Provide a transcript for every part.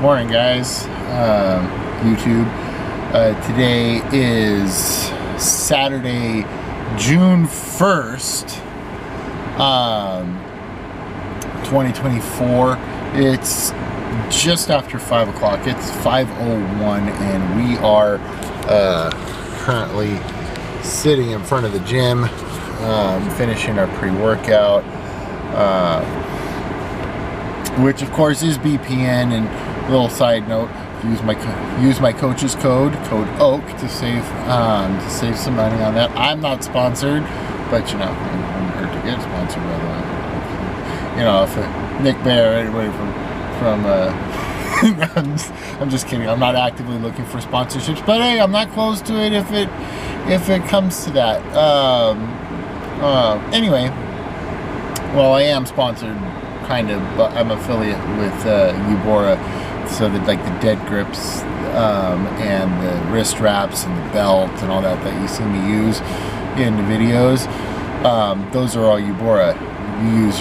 Morning, guys. YouTube. Today is Saturday, June 1st, 2024. It's just after 5 o'clock. It's 5:01, and we are currently sitting in front of the gym, finishing our pre-workout, which of course is BPN. And a little side note, use my coach's code OAK to save some money on that. I'm not sponsored, but you know, it wouldn't hurt to get sponsored by that. You know, if Nick Bear, anybody from I'm just kidding. I'm not actively looking for sponsorships, but hey, I'm not close to it if it comes to that. Anyway, well, I am sponsored, kind of, but I'm affiliate with Ubora, so that like the dead grips and the wrist wraps and the belt and all that you see me use in the videos, those are all Ubora. You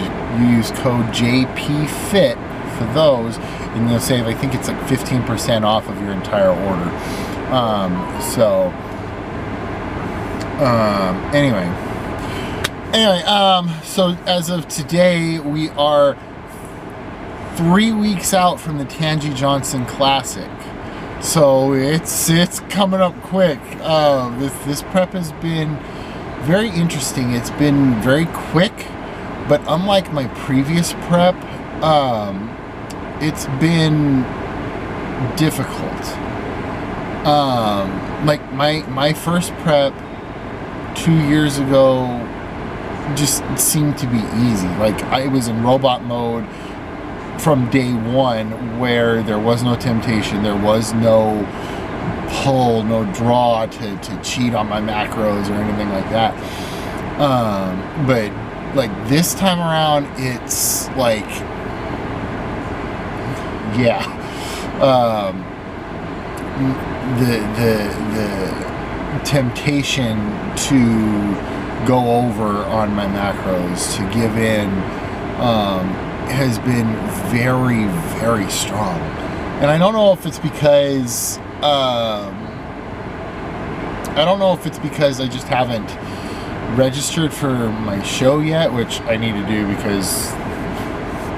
use code JPfit for those, and you'll save, I think it's like 15% off of your entire order. So as of today, we are 3 weeks out from the Tangi Johnson Classic. So it's coming up quick. This prep has been very interesting. It's been very quick, but unlike my previous prep, it's been difficult. Like my first prep 2 years ago just seemed to be easy. Like, I was in robot mode from day one, where there was no temptation, there was no pull, no draw to cheat on my macros or anything like that. But like this time around, it's like, yeah, the temptation to go over on my macros, to give in, has been very, very strong. And I don't know if it's because I just haven't registered for my show yet, which I need to do because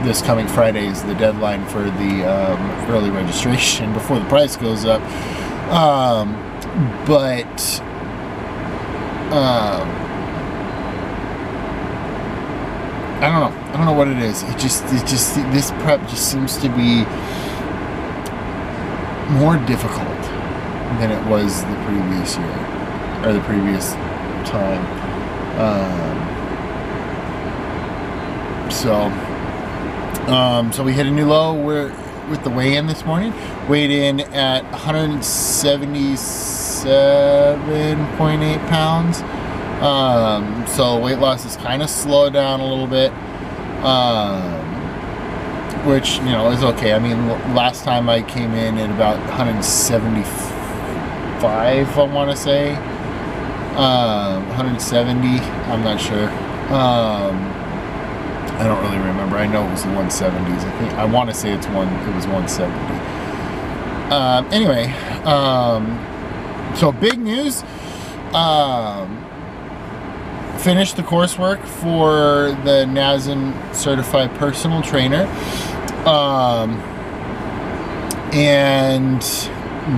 this coming Friday is the deadline for the early registration before the price goes up. I don't know what it is. It just this prep just seems to be more difficult than it was the previous year, or the previous time. So we hit a new low with the weigh-in this morning. Weighed in at 177.8 pounds. So weight loss has kind of slowed down a little bit, which, you know, is okay. I mean, last time I came in at about 175, I want to say, 170. I'm not sure. I don't really remember. I know it was the 170s. I want to say it was 170. Anyway, so big news. Finished the coursework for the NASM Certified Personal Trainer, and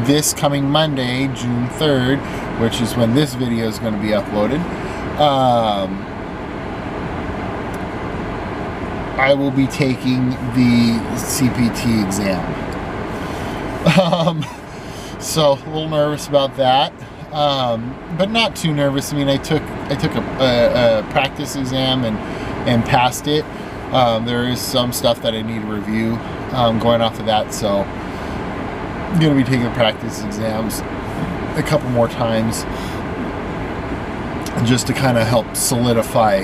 this coming Monday, June 3rd, which is when this video is going to be uploaded, I will be taking the CPT exam. So a little nervous about that. But not too nervous. I mean, I took a practice exam and passed it. There is some stuff that I need to review going off of that, so I'm going to be taking practice exams a couple more times just to kind of help solidify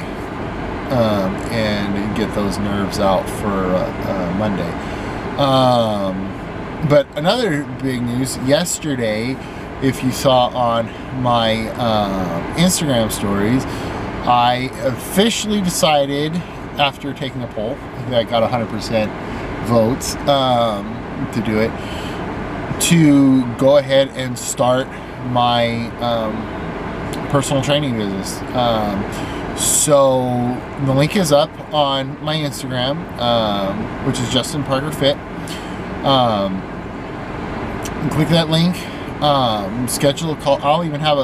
and get those nerves out for Monday. But another big news, yesterday, if you saw on my Instagram stories, I officially decided, after taking a poll that got 100% votes, to do it, to go ahead and start my personal training business. So the link is up on my Instagram, which is justinparkerfit. Click that link, schedule a call. I'll even have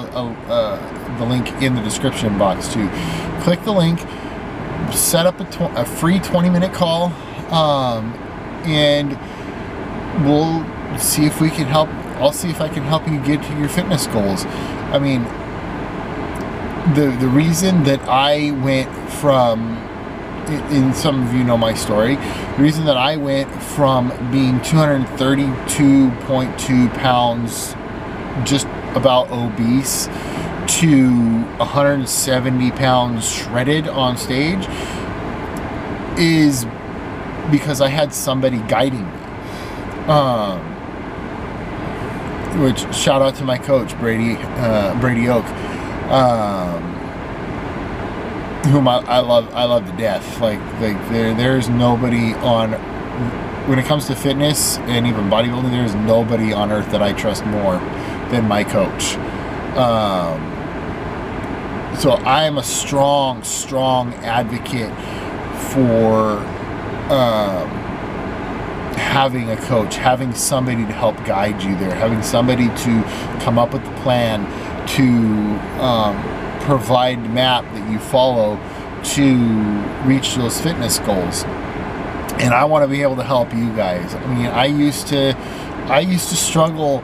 the link in the description box too. Click the link, set up a free 20-minute call, and we'll see if we can help. I'll see if I can help you get to your fitness goals. I mean, the reason that I went from, and some of you know my story, the reason that I went from being 232.2 pounds, just about obese, to 170 pounds shredded on stage is because I had somebody guiding me. Which, shout out to my coach, Brady Oak, whom I love to death. Like there's nobody on, when it comes to fitness and even bodybuilding, there's nobody on earth that I trust more than my coach. So I am a strong advocate for having a coach, having somebody to help guide you there, having somebody to come up with the plan, to provide the map that you follow to reach those fitness goals. And I want to be able to help you guys. I mean, I used to struggle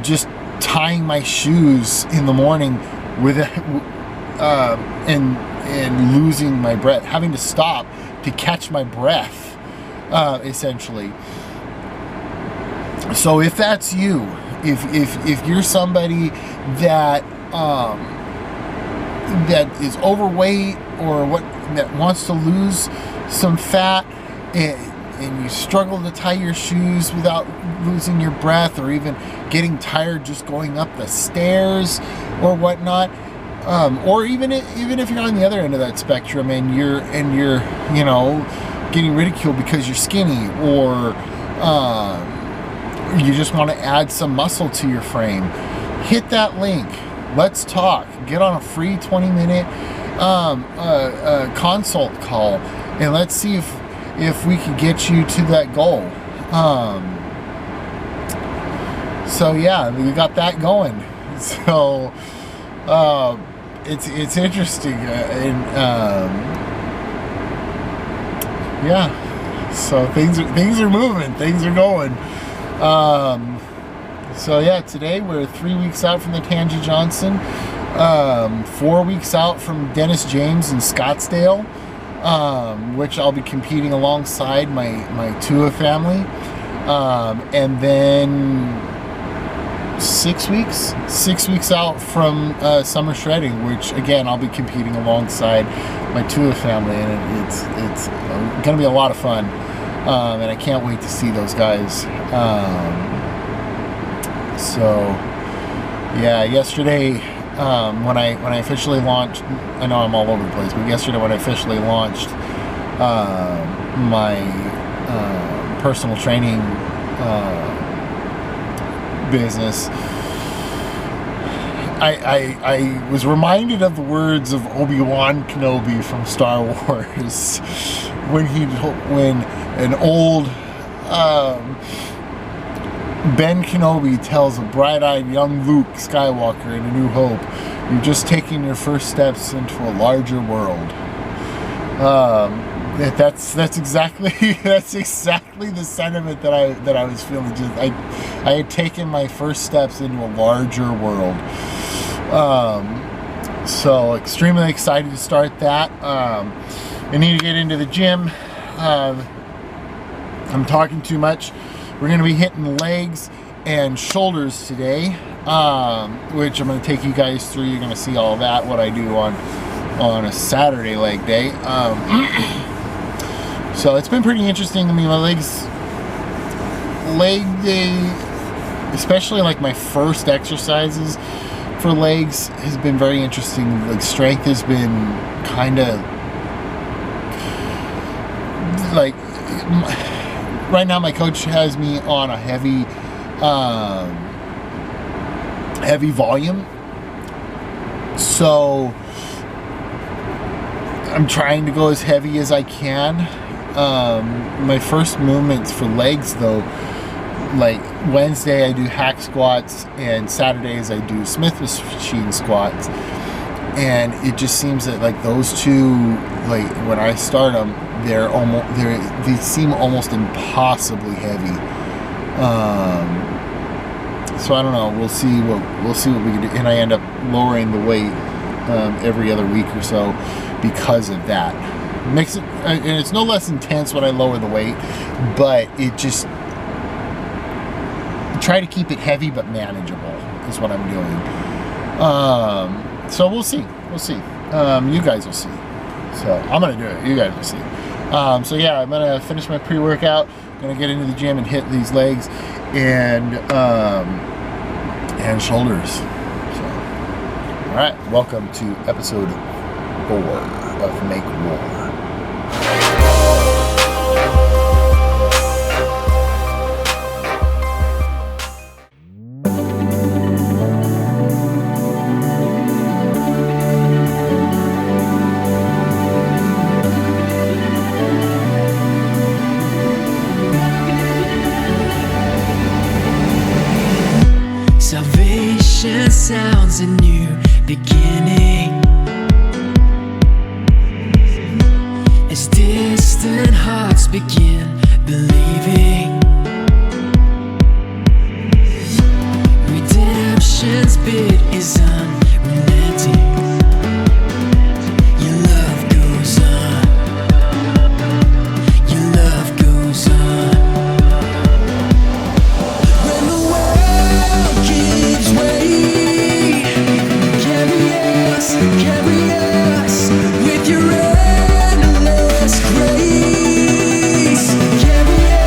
just tying my shoes in the morning with and losing my breath, having to stop to catch my breath, essentially. So if that's you, if you're somebody that that is overweight or that wants to lose some fat, and you struggle to tie your shoes without losing your breath, or even getting tired just going up the stairs or whatnot, or even if you're on the other end of that spectrum and you're you know, getting ridiculed because you're skinny, or you just want to add some muscle to your frame, hit that link. Let's talk. Get on a free 20-minute consult call, and let's see if we can get you to that goal. So yeah, we got that going. So it's interesting, yeah. So things are moving, things are going. So yeah, today we're 3 weeks out from the Tangi Johnson, 4 weeks out from Dennis James in Scottsdale, which I'll be competing alongside my Tua family, and then 6 weeks out from summer shredding, which again I'll be competing alongside my Tua family, and it's gonna be a lot of fun, and I can't wait to see those guys. So yeah, yesterday when I officially launched, I know I'm all over the place, but yesterday when I officially launched my personal training business, I was reminded of the words of Obi-Wan Kenobi from Star Wars when an old Ben Kenobi tells a bright-eyed young Luke Skywalker in A New Hope, "You're just taking your first steps into a larger world." That's exactly the sentiment that I was feeling. Just I had taken my first steps into a larger world. So extremely excited to start that. I need to get into the gym. I'm talking too much. We're going to be hitting legs and shoulders today, which I'm going to take you guys through. You're going to see all that, what I do on a Saturday leg day. So it's been pretty interesting. I mean, my leg day, especially like my first exercises for legs, has been very interesting. Like strength has been kind of like, right now my coach has me on a heavy volume, so I'm trying to go as heavy as I can. My first movements for legs though, like Wednesday I do hack squats and Saturdays I do Smith machine squats, and it just seems that like those two, like when I start them, they seem almost impossibly heavy. So I don't know. We'll see what we can do, and I end up lowering the weight every other week or so because of that. Makes it, and it's no less intense when I lower the weight, but it just try to keep it heavy but manageable is what I'm doing. So we'll see. You guys will see. So I'm gonna do it. You guys will see. So yeah, I'm gonna finish my pre-workout. Gonna get into the gym and hit these legs and shoulders. So, all right, welcome to episode 4 of Make War. Salvation sounds a new beginning, as distant hearts begin believing. Redemption's bid is unrelenting. Your love goes on. Your love goes on. When the world gives way, carry us with your endless grace. Carry us.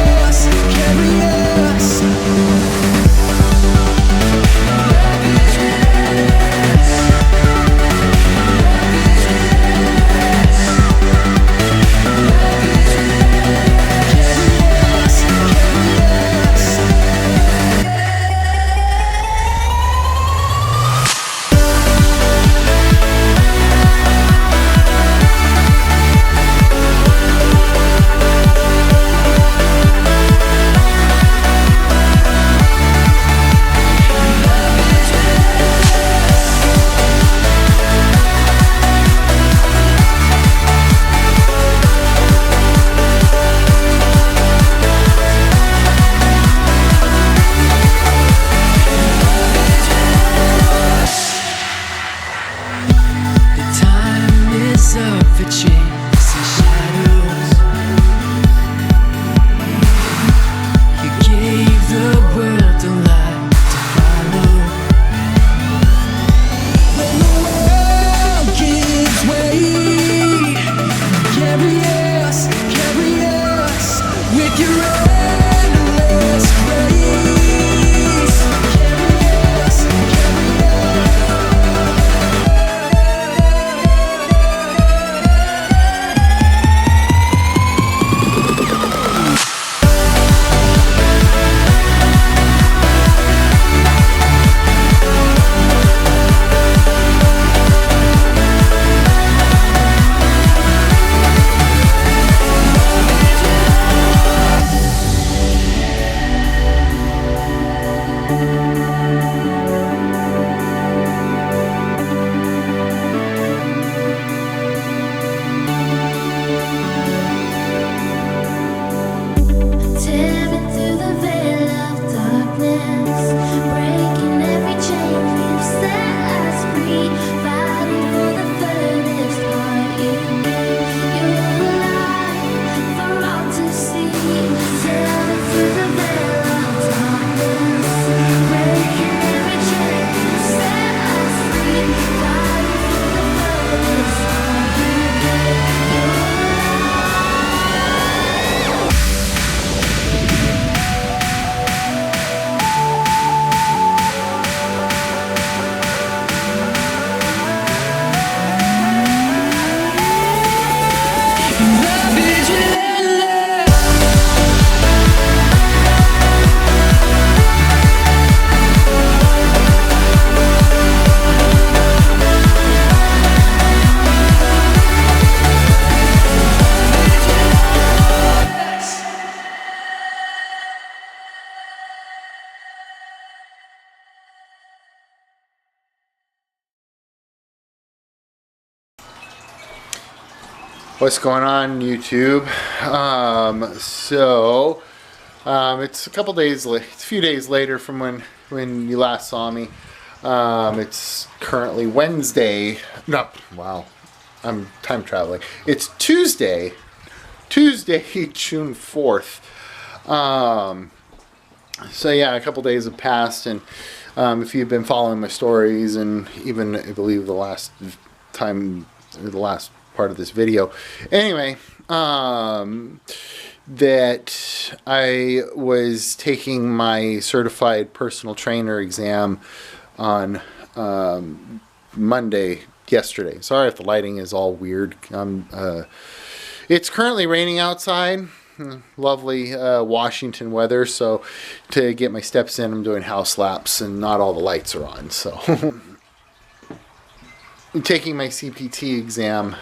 What's going on, YouTube? It's a couple days late. It's a few days later from when you last saw me. It's currently Wednesday. No, wow, I'm time traveling. It's Tuesday, June 4th. So yeah, a couple days have passed, and if you've been following my stories, and even I believe the last part of this video, anyway, that I was taking my certified personal trainer exam on Monday, yesterday. Sorry if the lighting is all weird. It's currently raining outside. Lovely Washington weather, so to get my steps in, I'm doing house laps and not all the lights are on. So I'm taking my CPT exam,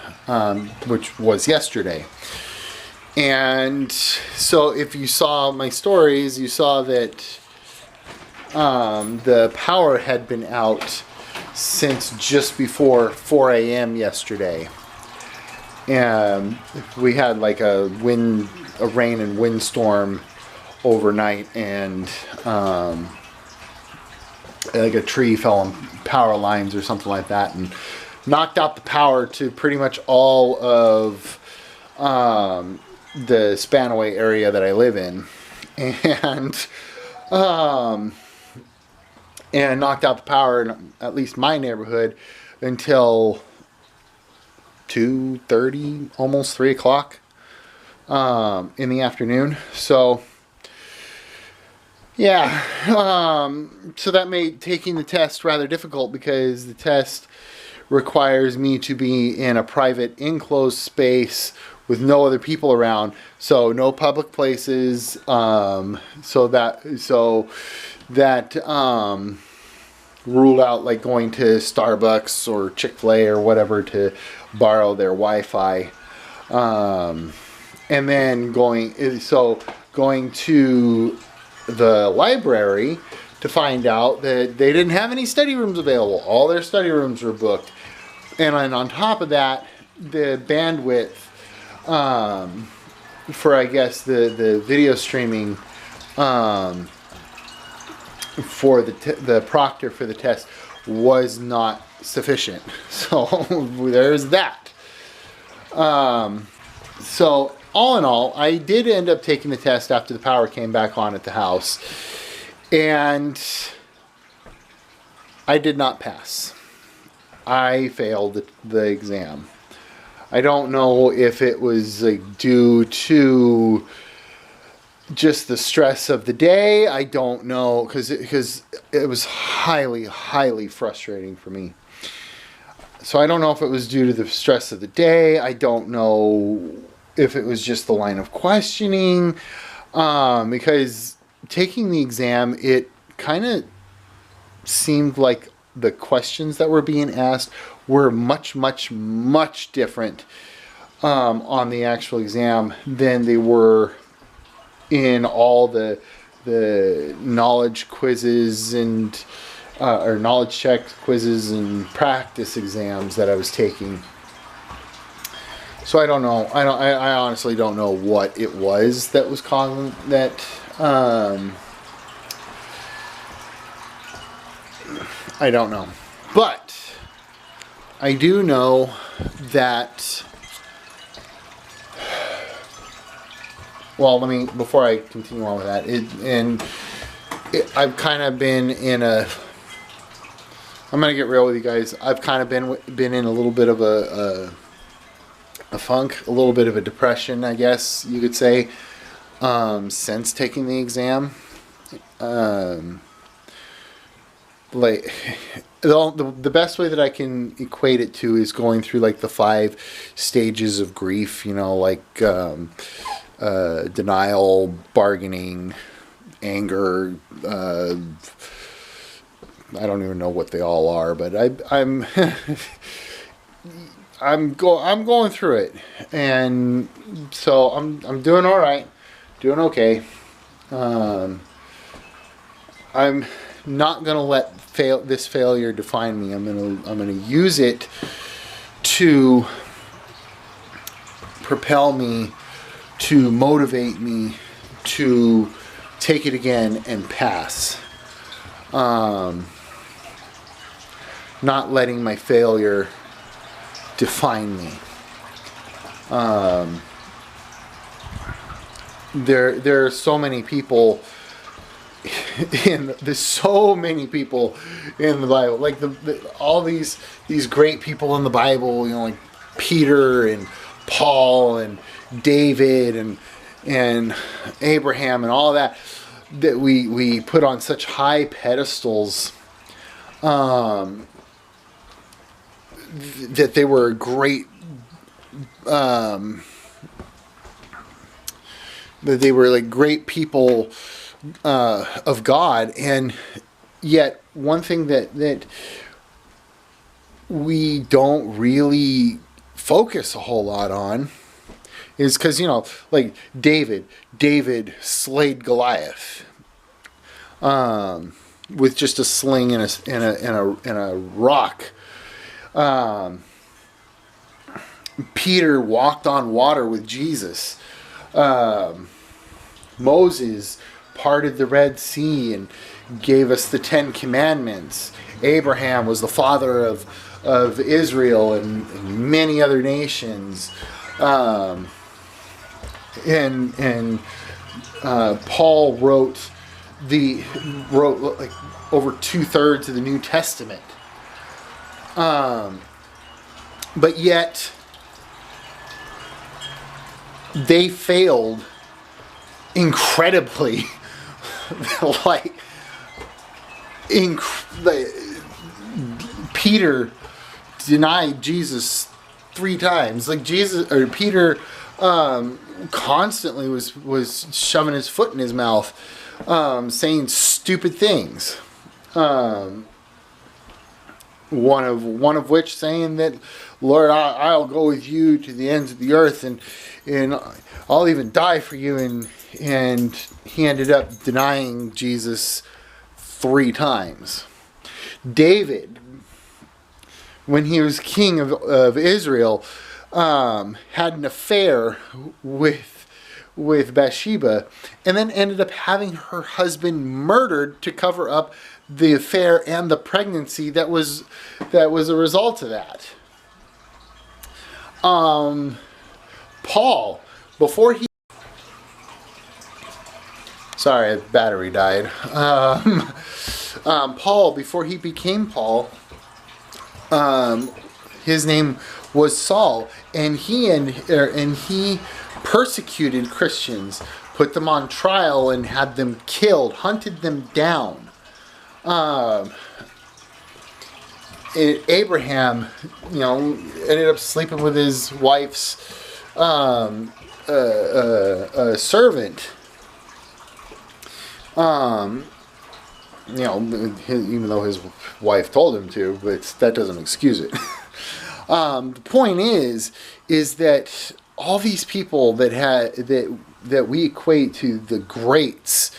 which was yesterday. And so if you saw my stories, you saw that the power had been out since just before 4 a.m. yesterday. And we had like a rain and windstorm overnight, and like a tree fell on power lines or something like that and knocked out the power to pretty much all of the Spanaway area that I live in, and knocked out the power in at least my neighborhood until 2:30, almost 3 o'clock in the afternoon. So yeah, so that made taking the test rather difficult, because the test requires me to be in a private enclosed space with no other people around, so no public places, so that ruled out like going to Starbucks or Chick-fil-A or whatever to borrow their Wi-Fi, and then going to the library to find out that they didn't have any study rooms available. All their study rooms were booked. And then on top of that, the bandwidth for, I guess, the video streaming for the proctor for the test was not sufficient. So there's that. So all in all, I did end up taking the test after the power came back on at the house, and I did not pass. I failed the exam. I don't know if it was like due to just the stress of the day. I don't know, because it was highly frustrating for me. So I don't know if it was due to the stress of the day. I don't know if it was just the line of questioning, because taking the exam, it kind of seemed like the questions that were being asked were much different on the actual exam than they were in all the knowledge quizzes and or knowledge check quizzes and practice exams that I was taking. So I don't know. I honestly don't know what it was that was causing that. I don't know, but I do know that. Well, before I continue on with that, I've kind of been in a. I'm gonna get real with you guys. I've kind of been in a little bit of a funk, a little bit of a depression, I guess you could say, since taking the exam. Like the best way that I can equate it to is going through like the 5 stages of grief, like denial, bargaining, anger. I don't even know what they all are, but I'm I'm going through it, and so I'm doing all right, doing okay. I'm not gonna let this failure define me. I'm gonna use it to propel me, to motivate me to take it again and pass. Not letting my failure define me. There are so many people there's so many people in the Bible, like all these great people in the Bible, like Peter and Paul and David and Abraham and all of that we put on such high pedestals, that they were great, that they were like great people of God. And yet one thing that we don't really focus a whole lot on is because, like David slayed Goliath with just a sling and a rock. Peter walked on water with Jesus. Moses parted the Red Sea and gave us the 10 Commandments. Abraham was the father of Israel and many other nations. And Paul wrote like over 2/3 of the New Testament. But yet they failed incredibly. Peter denied Jesus 3 times. Peter constantly was shoving his foot in his mouth, saying stupid things. One of which saying that, Lord, I'll go with you to the ends of the earth, and I'll even die for you. And he ended up denying Jesus 3 times. David, when he was king of Israel, had an affair with Bathsheba, and then ended up having her husband murdered to cover up the affair and the pregnancy that was a result of that. Paul, before he... Sorry, battery died. Paul, before he became Paul, his name was Saul, and he persecuted Christians, put them on trial, and had them killed, hunted them down. Abraham, ended up sleeping with his wife's servant. Even though his wife told him to, but that doesn't excuse it. The point is that all these people that we equate to the greats,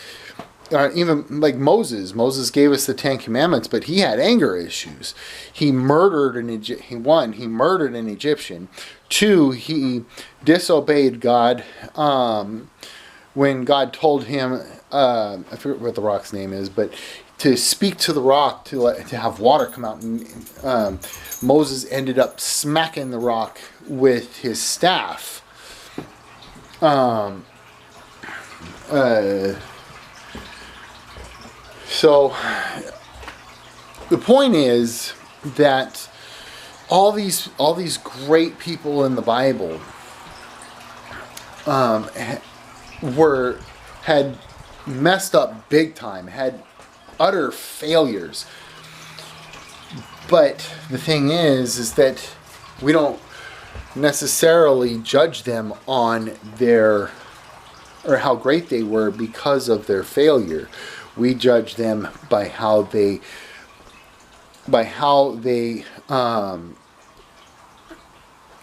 even like Moses. Moses gave us the 10 Commandments, but he had anger issues. He murdered he murdered an Egyptian. 2, he disobeyed God when God told him, I forget what the rock's name is, but to speak to the rock to have water come out. And Moses ended up smacking the rock with his staff. So the point is that all these great people in the Bible had messed up big time, had utter failures. But the thing is that we don't necessarily judge them on how great they were because of their failure. We judge them by how they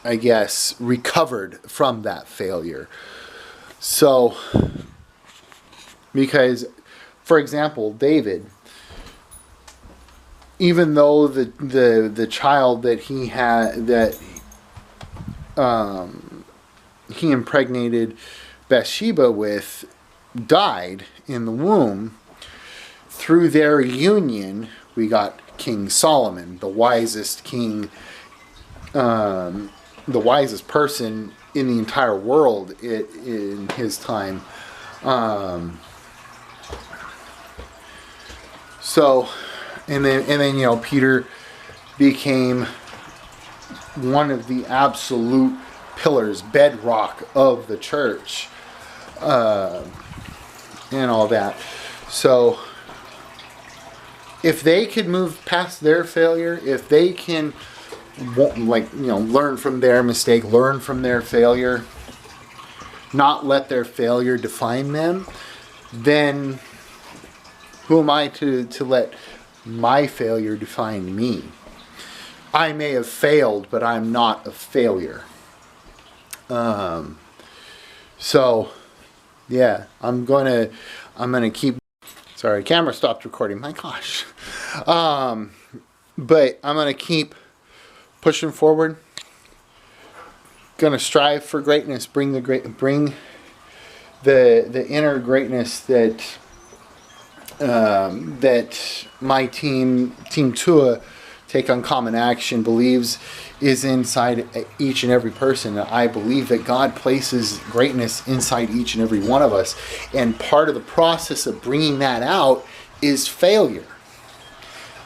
I guess recovered from that failure. So, because, for example, David, even though the child that he had, that he impregnated Bathsheba with died in the womb, through their union, we got King Solomon, the wisest king, the wisest person in the entire world in his time. So, and then you know, Peter became one of the absolute pillars, bedrock of the church, and all that. So, if they could move past their failure, if they can, like, you know, learn from their mistake, learn from their failure, not let their failure define them, then who am I to let my failure define me? I may have failed, but I'm not a failure. So, yeah, I'm gonna keep. Sorry, camera stopped recording. My gosh. But I'm gonna keep pushing forward. Gonna strive for greatness. Bring the inner greatness that that my team Tua, Take Uncommon Action, believes is inside each and every person. I believe that God places greatness inside each and every one of us, and part of the process of bringing that out is failure.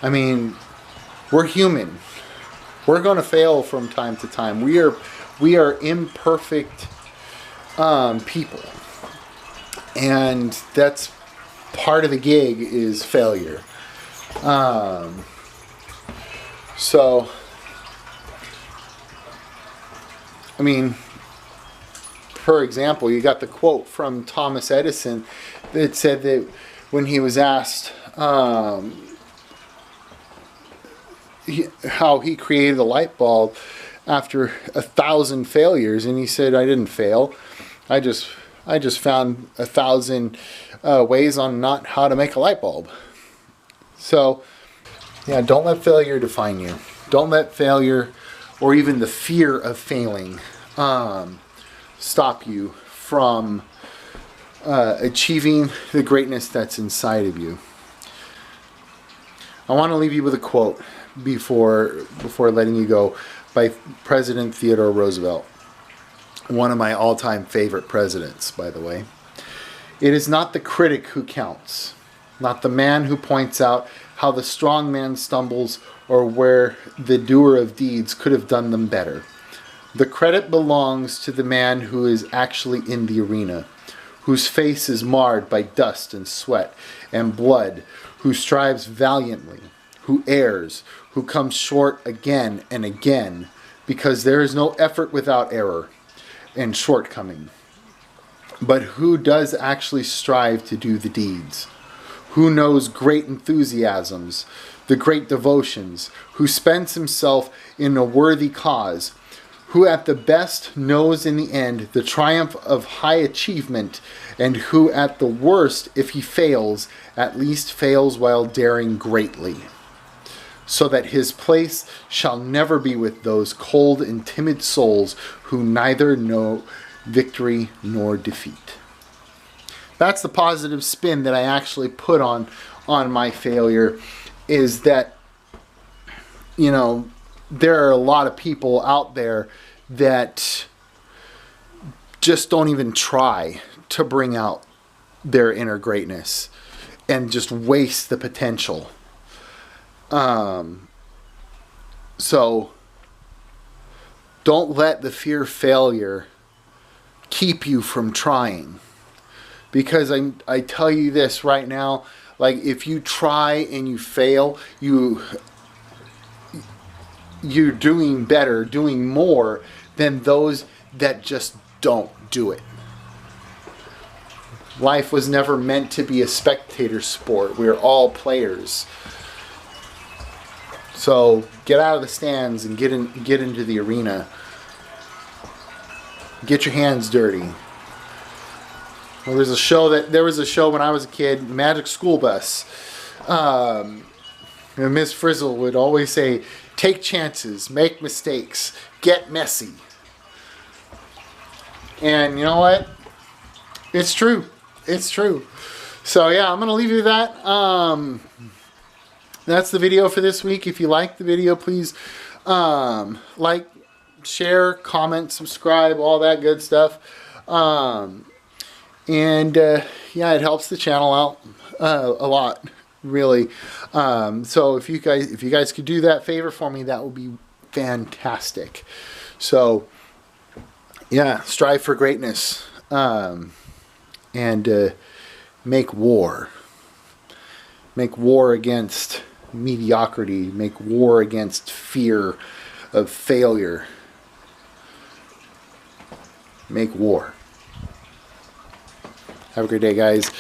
I mean, we're human. We're going to fail from time to time. We are imperfect people, and that's part of the gig is failure. So, I mean, for example, you got the quote from Thomas Edison that said that when he was asked how he created the light bulb after 1,000 failures, and he said, "I didn't fail. I just found 1,000 ways on not how to make a light bulb." So, yeah, don't let failure define you. Don't let failure, or even the fear of failing, stop you from achieving the greatness that's inside of you. I want to leave you with a quote before letting you go, by President Theodore Roosevelt, one of my all-time favorite presidents, by the way. "It is not the critic who counts, not the man who points out how the strong man stumbles or where the doer of deeds could have done them better. The credit belongs to the man who is actually in the arena, whose face is marred by dust and sweat and blood, who strives valiantly, who errs, who comes short again and again, because there is no effort without error and shortcoming, but who does actually strive to do the deeds, who knows great enthusiasms, the great devotions, who spends himself in a worthy cause, who at the best knows in the end the triumph of high achievement, and who at the worst, if he fails, at least fails while daring greatly, so that his place shall never be with those cold and timid souls who neither know victory nor defeat." That's the positive spin that I actually put on my failure, is that, you know, there are a lot of people out there that just don't even try to bring out their inner greatness and just waste the potential. So don't let the fear of failure keep you from trying. Because I tell you this right now, like, if you try and you fail, you're doing better, doing more than those that just don't do it. Life was never meant to be a spectator sport. We're all players. So get out of the stands and get into the arena. Get your hands dirty. There was a show when I was a kid, Magic School Bus. And Miss Frizzle would always say, "Take chances, make mistakes, get messy." And you know what? It's true. It's true. So yeah, I'm going to leave you with that. That's the video for this week. If you like the video, please like, share, comment, subscribe, all that good stuff. Yeah, it helps the channel out a lot, really. So if you guys could do that favor for me, that would be fantastic. So yeah, strive for greatness, and make war against mediocrity, make war against fear of failure, make war. Have a great day, guys.